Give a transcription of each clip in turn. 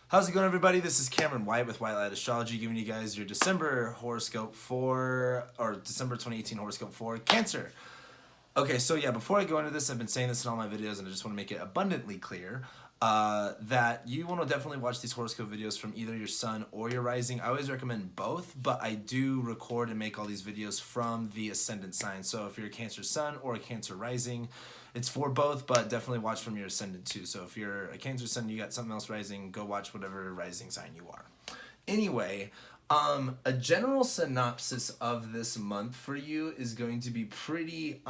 How's it going, everybody? This is Cameron White with White Light Astrology, giving you guys your December horoscope December 2018 horoscope for Cancer. Okay, so yeah, before I go into this, I've been saying this in all my videos, and I just want to make it abundantly clear that you want to definitely watch these horoscope videos from either your sun or your rising. I always recommend both, but I do record and make all these videos from the ascendant sign. So if you're a Cancer sun or a Cancer rising, it's for both, but definitely watch from your ascendant too. So if you're a Cancer sun, you got something else rising, go watch whatever rising sign you are. Anyway, a general synopsis of this month for you is going to be pretty,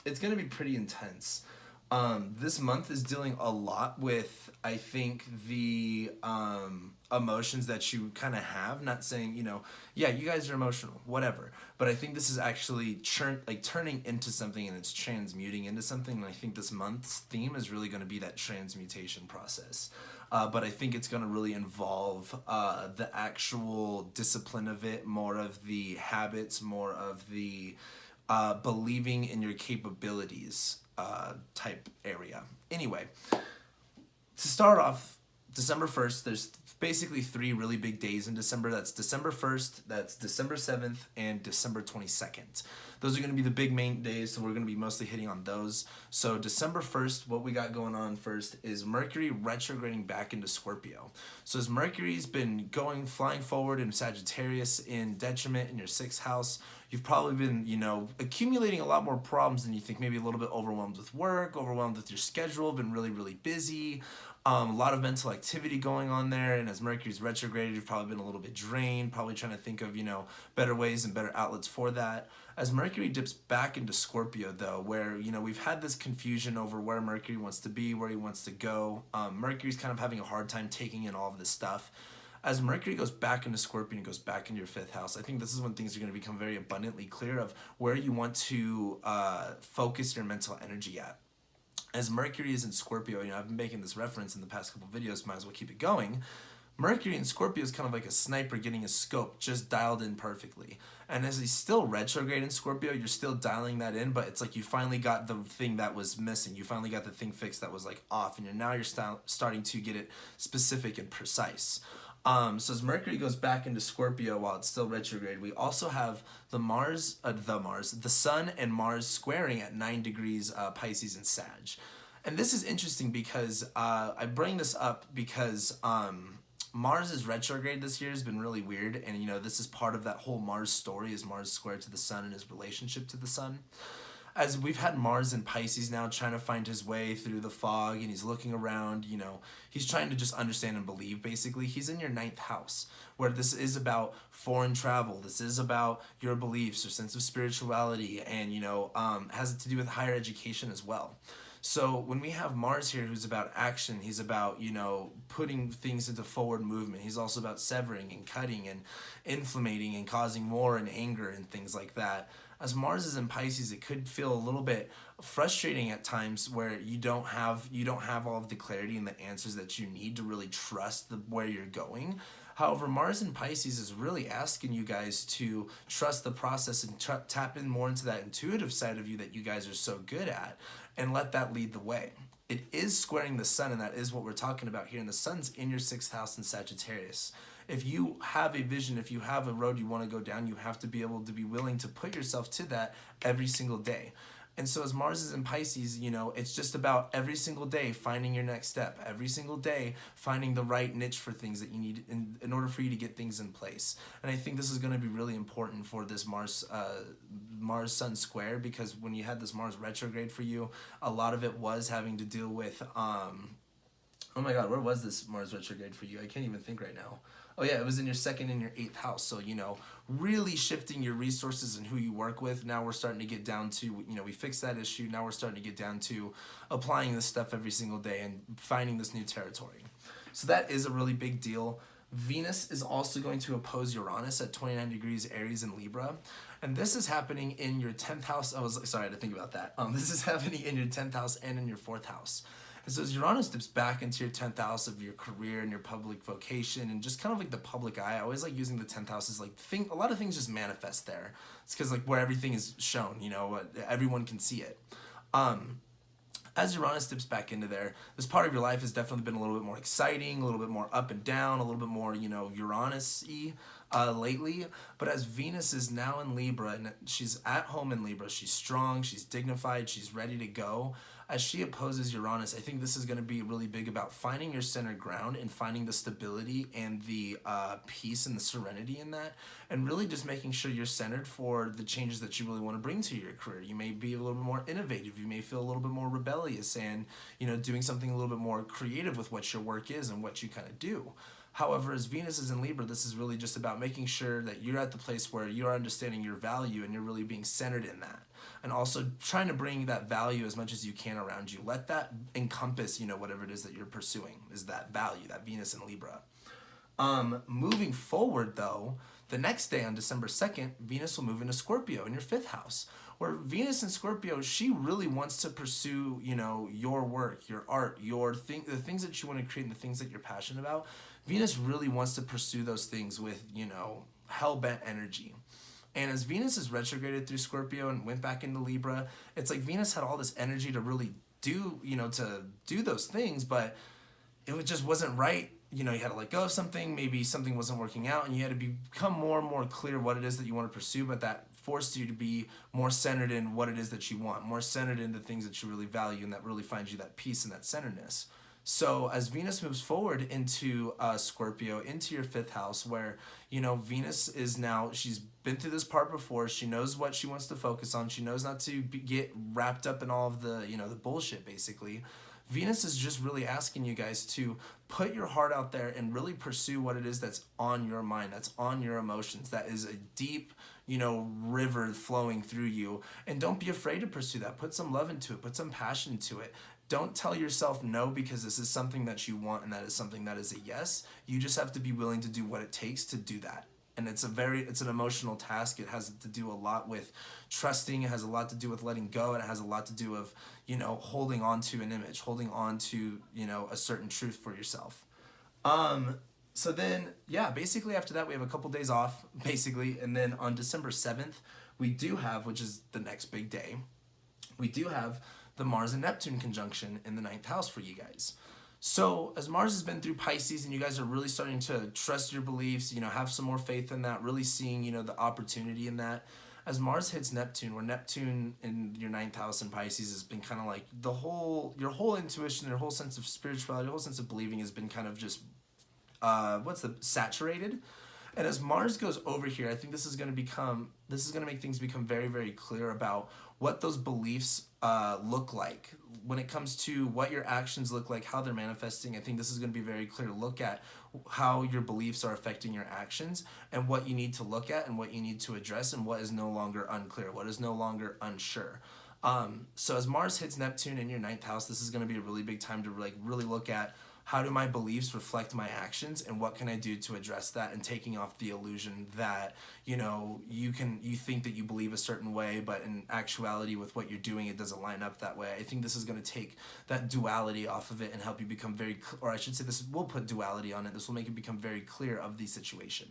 it's going to be pretty intense. This month is dealing a lot with, I think, the emotions that you kind of have. Not saying, yeah, you guys are emotional, whatever. But I think this is actually turning into something, and it's transmuting into something. And I think this month's theme is really going to be that transmutation process. But I think it's going to really involve the actual discipline of it, more of the habits, more of the believing in your capabilities type area. Anyway, to start off, December 1st, there's basically 3 really big days in December. That's December 1st, that's December 7th, and December 22nd. Those are going to be the big main days, so we're going to be mostly hitting on those. So December 1st, what we got going on first is Mercury retrograding back into Scorpio. So as Mercury's been flying forward in Sagittarius in detriment in your 6th house, you've probably been, accumulating a lot more problems than you think, maybe a little bit overwhelmed with work, overwhelmed with your schedule, been really, really busy. A lot of mental activity going on there, and as Mercury's retrograded, you've probably been a little bit drained, probably trying to think of, better ways and better outlets for that. As Mercury dips back into Scorpio, though, where, we've had this confusion over where Mercury wants to be, where he wants to go. Mercury's kind of having a hard time taking in all of this stuff. As Mercury goes back into Scorpio and goes back into your 5th house, I think this is when things are going to become very abundantly clear of where you want to focus your mental energy at. As Mercury is in Scorpio, I've been making this reference in the past couple videos, might as well keep it going. Mercury in Scorpio is kind of like a sniper getting a scope just dialed in perfectly. And as he's still retrograde in Scorpio, you're still dialing that in, but it's like you finally got the thing that was missing. You finally got the thing fixed that was like off, and you're starting to get it specific and precise. So as Mercury goes back into Scorpio while it's still retrograde, we also have the Sun and Mars squaring at 9 degrees Pisces and Sag. And this is interesting because I bring this up because Mars' retrograde this year has been really weird, and this is part of that whole Mars story, is Mars squared to the Sun and his relationship to the Sun. As we've had Mars in Pisces now trying to find his way through the fog, and he's looking around, he's trying to just understand and believe, basically. He's in your 9th house, where this is about foreign travel. This is about your beliefs, your sense of spirituality, and, has to do with higher education as well. So when we have Mars here, who's about action, he's about, putting things into forward movement. He's also about severing and cutting and inflammating and causing war and anger and things like that. As Mars is in Pisces, it could feel a little bit frustrating at times where you don't have all of the clarity and the answers that you need to really trust where you're going. However, Mars in Pisces is really asking you guys to trust the process and tap in more into that intuitive side of you that you guys are so good at, and let that lead the way. It is squaring the Sun, and that is what we're talking about here. And the Sun's in your 6th house in Sagittarius. If you have a vision, if you have a road you want to go down, you have to be able to be willing to put yourself to that every single day. And so as Mars is in Pisces, it's just about every single day finding your next step, every single day finding the right niche for things that you need in order for you to get things in place. And I think this is going to be really important for this Mars-Sun square, because when you had this Mars retrograde for you, a lot of it was having to deal with, oh my God, where was this Mars retrograde for you? I can't even think right now. Oh yeah, it was in your 2nd and your 8th house. So, really shifting your resources and who you work with. Now we're starting to get down to, we fixed that issue. Now we're starting to get down to applying this stuff every single day and finding this new territory. So that is a really big deal. Venus is also going to oppose Uranus at 29 degrees Aries in Libra. And this is happening in your 10th house. Sorry, I had to think about that. This is happening in your 10th house and in your 4th house. And so as Uranus dips back into your 10th house of your career and your public vocation and just kind of like the public eye, I always like using the 10th house as a lot of things just manifest there. It's because where everything is shown, everyone can see it. as Uranus dips back into there, this part of your life has definitely been a little bit more exciting, a little bit more up and down, a little bit more, Uranus-y lately. But as Venus is now in Libra, and she's at home in Libra, she's strong, she's dignified, she's ready to go. As she opposes Uranus, I think this is going to be really big about finding your center ground and finding the stability and the peace and the serenity in that, and really just making sure you're centered for the changes that you really want to bring to your career. You may be a little bit more innovative. You may feel a little bit more rebellious and, doing something a little bit more creative with what your work is and what you kind of do. However, as Venus is in Libra, this is really just about making sure that you're at the place where you're understanding your value and you're really being centered in that. And also trying to bring that value as much as you can around you. Let that encompass, whatever it is that you're pursuing, is that value, that Venus in Libra. Moving forward, though, the next day on December 2nd, Venus will move into Scorpio in your 5th house. Where Venus in Scorpio, she really wants to pursue, your work, your art, the things that you want to create and the things that you're passionate about. Venus really wants to pursue those things with, hell-bent energy. And as Venus is retrograded through Scorpio and went back into Libra, it's like Venus had all this energy to really do, to do those things, but it just wasn't right. You had to let go of something, maybe something wasn't working out, and you had to become more and more clear what it is that you want to pursue, but that forced you to be more centered in what it is that you want, more centered in the things that you really value, and that really finds you that peace and that centeredness. So as Venus moves forward into Scorpio, into your 5th house, where, Venus is now, she's been through this part before, she knows what she wants to focus on, she knows not to get wrapped up in all of the, the bullshit, basically. Venus is just really asking you guys to put your heart out there and really pursue what it is that's on your mind, that's on your emotions, that is a deep, river flowing through you. And don't be afraid to pursue that. Put some love into it. Put some passion into it. Don't tell yourself no because this is something that you want and that is something that is a yes. You just have to be willing to do what it takes to do that. And it's an emotional task. It has to do a lot with trusting. It has a lot to do with letting go. And it has a lot to do with, holding on to an image, holding on to, a certain truth for yourself. So then, basically after that, we have a couple days off, basically. And then on December 7th, we do have, which is the next big day, we do have the Mars and Neptune conjunction in the 9th house for you guys. So as Mars has been through Pisces and you guys are really starting to trust your beliefs, have some more faith in that, really seeing, the opportunity in that. As Mars hits Neptune, where Neptune in your 9th house in Pisces has been kind of like your whole intuition, your whole sense of spirituality, your whole sense of believing has been kind of just, saturated. And as Mars goes over here, I think this is going to make things become very, very clear about what those beliefs look like. When it comes to what your actions look like, how they're manifesting, I think this is going to be very clear to look at how your beliefs are affecting your actions and what you need to look at and what you need to address and what is no longer unclear, what is no longer unsure. So as Mars hits Neptune in your 9th house, this is going to be a really big time to really look at how do my beliefs reflect my actions and what can I do to address that, and taking off the illusion that, you think that you believe a certain way, but in actuality with what you're doing, it doesn't line up that way. I think this is going to take that duality off of it and help you become or I should say this will put duality on it. This will make it become very clear of the situation.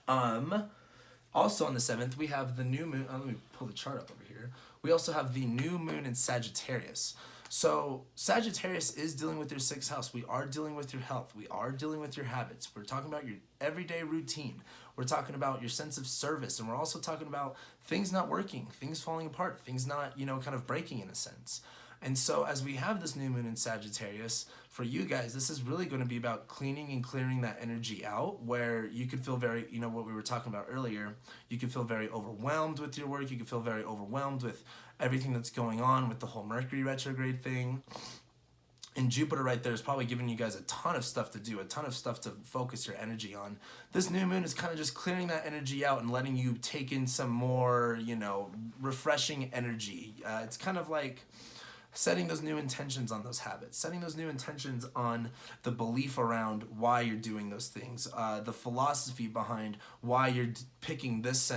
Also on the 7th, we have the new moon. Let me pull the chart up over here. We also have the new moon in Sagittarius. So Sagittarius is dealing with your 6th house. We are dealing with your health. We are dealing with your habits. We're talking about your everyday routine. We're talking about your sense of service. And we're also talking about things not working, things falling apart, things not, kind of breaking in a sense. And so as we have this new moon in Sagittarius, for you guys, this is really going to be about cleaning and clearing that energy out, where you could feel very, what we were talking about earlier, you could feel very overwhelmed with your work. You could feel very overwhelmed with everything that's going on with the whole Mercury retrograde thing. And Jupiter right there is probably giving you guys a ton of stuff to do, a ton of stuff to focus your energy on. This new moon is kind of just clearing that energy out and letting you take in some more, refreshing energy. It's kind of like setting those new intentions on those habits, setting those new intentions on the belief around why you're doing those things, the philosophy behind why you're picking this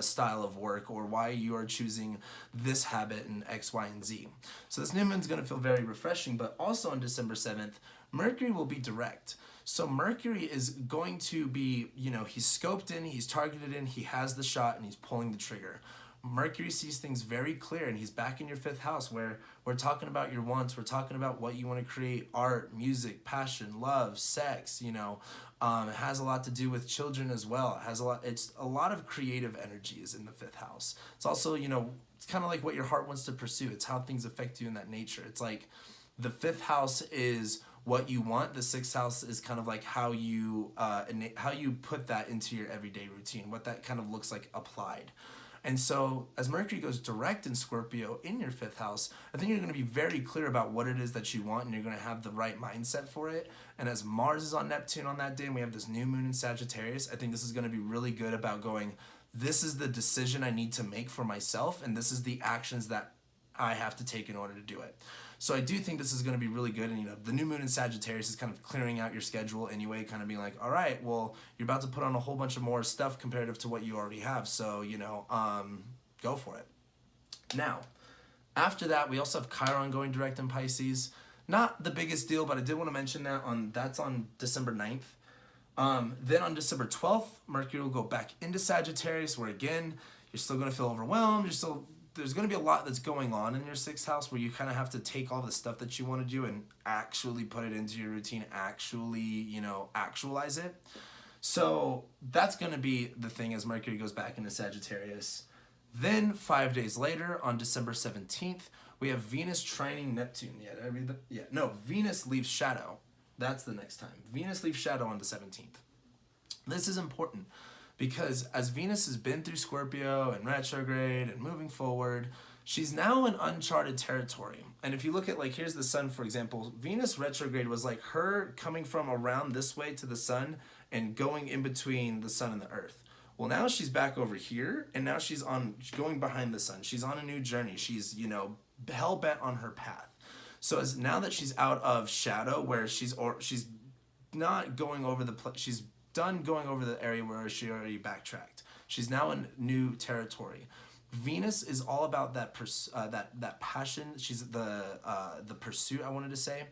style of work, or why you are choosing this habit in X, Y, and Z. So this new moon's going to feel very refreshing, but also on December 7th, Mercury will be direct. So Mercury is going to be, he's scoped in, he's targeted in, he has the shot, and he's pulling the trigger. Mercury sees things very clear, and he's back in your 5th house where we're talking about your wants, we're talking about what you want to create, art, music, passion, love, sex, you know. It has a lot to do with children as well. It's a lot of creative energy is in the 5th house. It's also, you know, it's kind of like what your heart wants to pursue. It's how things affect you in that nature. It's like the 5th house is what you want. The 6th house is kind of like how you put that into your everyday routine, what that kind of looks like applied. And so as Mercury goes direct in Scorpio in your 5th house, I think you're going to be very clear about what it is that you want, and you're going to have the right mindset for it. And as Mars is on Neptune on that day, and we have this new moon in Sagittarius, I think this is going to be really good about going, this is the decision I need to make for myself, and this is the actions that I have to take in order to do it. So I do think this is going to be really good. And, you know, the new moon in Sagittarius is kind of clearing out your schedule anyway, kind of being like, all right, well, you're about to put on a whole bunch of more stuff comparative to what you already have. So, you know, go for it. Now, after that, we also have Chiron going direct in Pisces. Not the biggest deal, but I did want to mention that that's on December 9th. Then on December 12th, Mercury will go back into Sagittarius, where again, you're still going to feel overwhelmed. There's going to be a lot that's going on in your 6th house where you kind of have to take all the stuff that you want to do and actually put it into your routine, actually, you know, actualize it. So that's going to be the thing as Mercury goes back into Sagittarius. Then 5 days later, on December 17th, we have Venus trining Neptune. Yeah, did I read that? Yeah, no, Venus leaves shadow. That's the next time. Venus leaves shadow on the 17th. This is important, because as Venus has been through Scorpio and retrograde and moving forward, she's now in uncharted territory. And if you look at, like, here's the sun, for example, Venus retrograde was like her coming from around this way to the sun and going in between the sun and the earth. Well, now she's back over here, and now she's going behind the sun. She's on a new journey. She's, you know, hell-bent on her path. So as now that she's out of shadow, where she's not going over she's done going over the area where she already backtracked. She's now in new territory. Venus is all about that that passion. She's the pursuit, I wanted to say,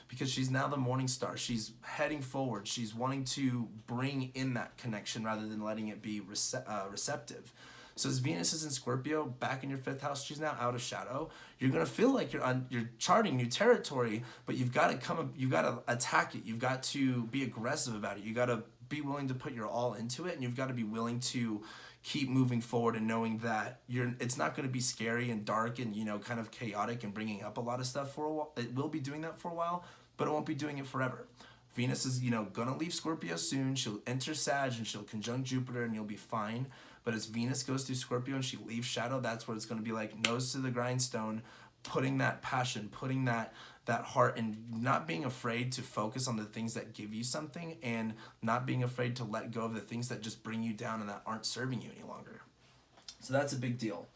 because she's now the morning star. She's heading forward. She's wanting to bring in that connection rather than letting it be receptive. So as Venus is in Scorpio, back in your 5th house, she's now out of shadow. You're gonna feel like you're charting new territory, but you've got to attack it. You've got to be aggressive about it. You got to be willing to put your all into it, and you've got to be willing to keep moving forward and knowing that it's not going to be scary and dark and, you know, kind of chaotic and bringing up a lot of stuff for a while. It will be doing that for a while, but it won't be doing it forever. Venus is, you know, gonna leave Scorpio soon. She'll enter Sag and she'll conjunct Jupiter, and you'll be fine. But as Venus goes through Scorpio and she leaves shadow, that's where it's gonna be like nose to the grindstone, putting that passion, putting that heart, and not being afraid to focus on the things that give you something, and not being afraid to let go of the things that just bring you down and that aren't serving you any longer. So that's a big deal.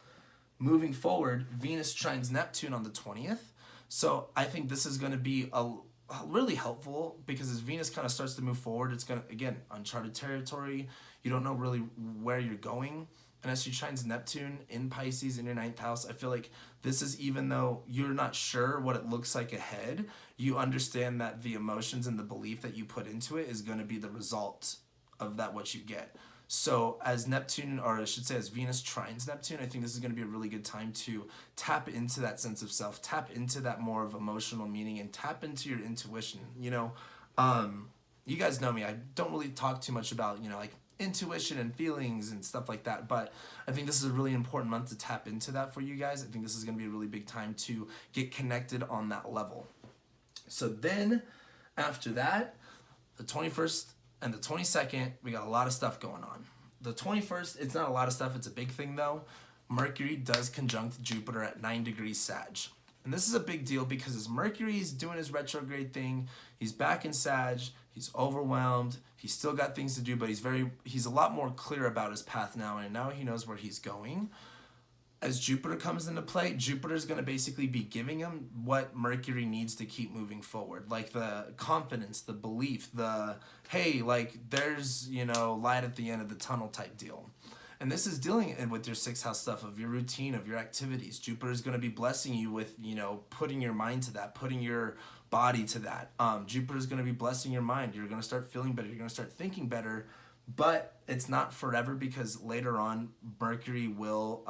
Moving forward, Venus trines Neptune on the 20th. So I think this is going to be really helpful, because as Venus kind of starts to move forward, it's going to, again, uncharted territory. You don't know really where you're going. And as she trines Neptune in Pisces in your 9th house, I feel like this is, even though you're not sure what it looks like ahead, you understand that the emotions and the belief that you put into it is going to be the result of that, what you get. So as Neptune, or I should say as Venus trines Neptune, I think this is going to be a really good time to tap into that sense of self, tap into that more of emotional meaning, and tap into your intuition. You know, you guys know me. I don't really talk too much about, you know, like intuition and feelings and stuff like that, but I think this is a really important month to tap into that for you guys. I think this is going to be a really big time to get connected on that level. So then after that, the 21st and the 22nd, we got a lot of stuff going on. The 21st, it's not a lot of stuff, it's a big thing though. Mercury does conjunct Jupiter at 9 degrees Sag. And this is a big deal because as Mercury's doing his retrograde thing, he's back in Sag, he's overwhelmed, he's still got things to do, but he's a lot more clear about his path now, and now he knows where he's going. As Jupiter comes into play, Jupiter's going to basically be giving him what Mercury needs to keep moving forward. Like the confidence, the belief, the, hey, like there's, you know, light at the end of the tunnel type deal. And this is dealing with your 6th house stuff of your routine, of your activities. Jupiter is going to be blessing you with, you know, putting your mind to that, putting your body to that. Jupiter is going to be blessing your mind. You're going to start feeling better. You're going to start thinking better But it's not forever, because later on Mercury will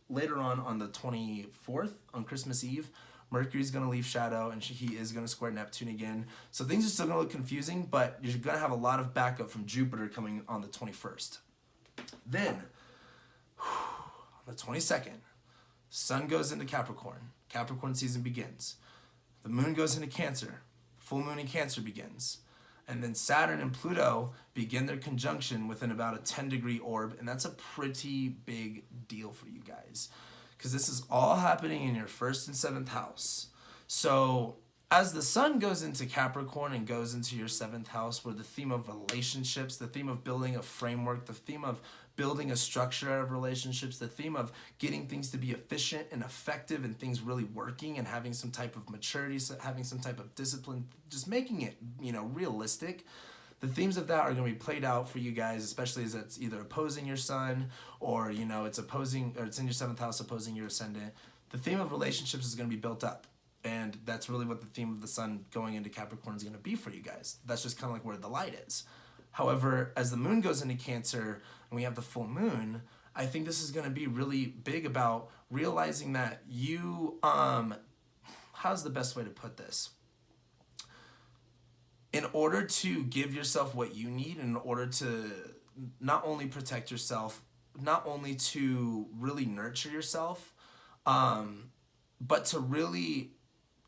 later on the 24th, on Christmas Eve, Mercury's going to leave shadow, and he is going to square Neptune again. So things are still going to look confusing, but you're going to have a lot of backup from Jupiter coming on the 21st. Then on the 22nd, Sun goes into Capricorn. Capricorn season begins. The moon goes into Cancer. Full moon in Cancer begins. And then Saturn and Pluto begin their conjunction within about a 10-degree orb. And that's a pretty big deal for you guys, because this is all happening in your 1st and 7th house. So as the Sun goes into Capricorn and goes into your 7th house, where the theme of relationships, the theme of building a framework, the theme of building a structure out of relationships, the theme of getting things to be efficient and effective and things really working and having some type of maturity, having some type of discipline, just making it, realistic. The themes of that are going to be played out for you guys, especially as it's either opposing your Sun, or it's opposing, or it's in your 7th house opposing your ascendant. The theme of relationships is going to be built up. And that's really what the theme of the Sun going into Capricorn is going to be for you guys. That's just kind of like where the light is. However, as the moon goes into Cancer and we have the full moon, I think this is going to be really big about realizing that you, how's the best way to put this? In order to give yourself what you need, in order to not only protect yourself, not only to really nurture yourself, but to really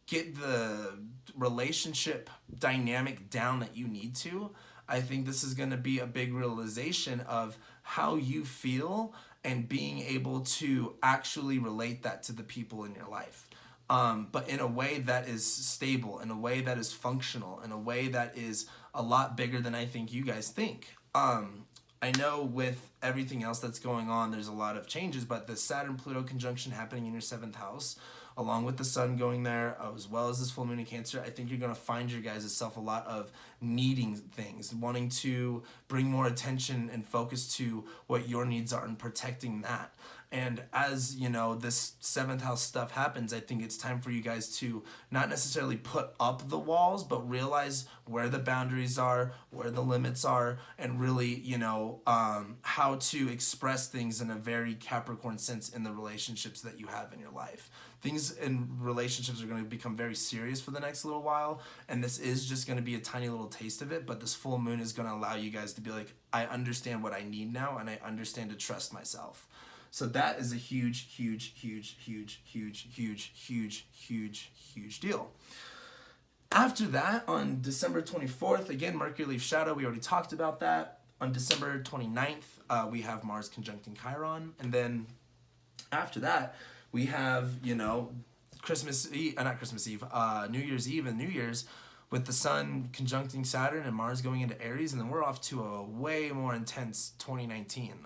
get the relationship dynamic down that you need to, I think this is going to be a big realization of how you feel and being able to actually relate that to the people in your life. But in a way that is stable, in a way that is functional, in a way that is a lot bigger than I think you guys think. I know with everything else that's going on, there's a lot of changes, but the Saturn-Pluto conjunction happening in your 7th house, along with the Sun going there, as well as this full moon in Cancer, I think you're going to find your guys' self a lot of needing things, wanting to bring more attention and focus to what your needs are and protecting that. And as, this 7th house stuff happens, I think it's time for you guys to not necessarily put up the walls, but realize where the boundaries are, where the limits are, and really, how to express things in a very Capricorn sense in the relationships that you have in your life. Things in relationships are going to become very serious for the next little while, and this is just going to be a tiny little taste of it, but this full moon is going to allow you guys to be like, I understand what I need now, and I understand to trust myself. So that is a huge, huge, huge, huge, huge, huge, huge, huge, huge deal. After that, on December 24th, again, Mercury leaves shadow. We already talked about that. On December 29th, we have Mars conjuncting Chiron. And then after that, we have, Christmas Eve, not Christmas Eve, New Year's Eve and New Year's, with the Sun conjuncting Saturn and Mars going into Aries. And then we're off to a way more intense 2019.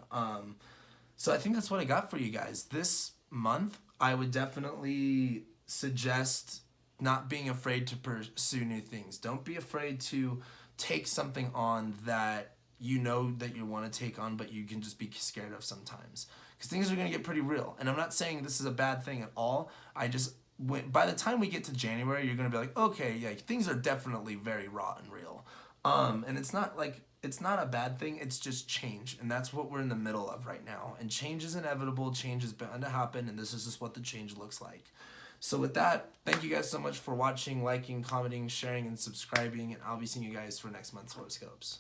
So I think that's what I got for you guys. This month, I would definitely suggest not being afraid to pursue new things. Don't be afraid to take something on that you know that you want to take on, but you can just be scared of sometimes. Because things are going to get pretty real. And I'm not saying this is a bad thing at all. By the time we get to January, you're going to be like, okay, yeah, things are definitely very raw and real. And it's not a bad thing, it's just change. And that's what we're in the middle of right now. And change is inevitable, change is bound to happen, and this is just what the change looks like. So with that, thank you guys so much for watching, liking, commenting, sharing, and subscribing, and I'll be seeing you guys for next month's horoscopes.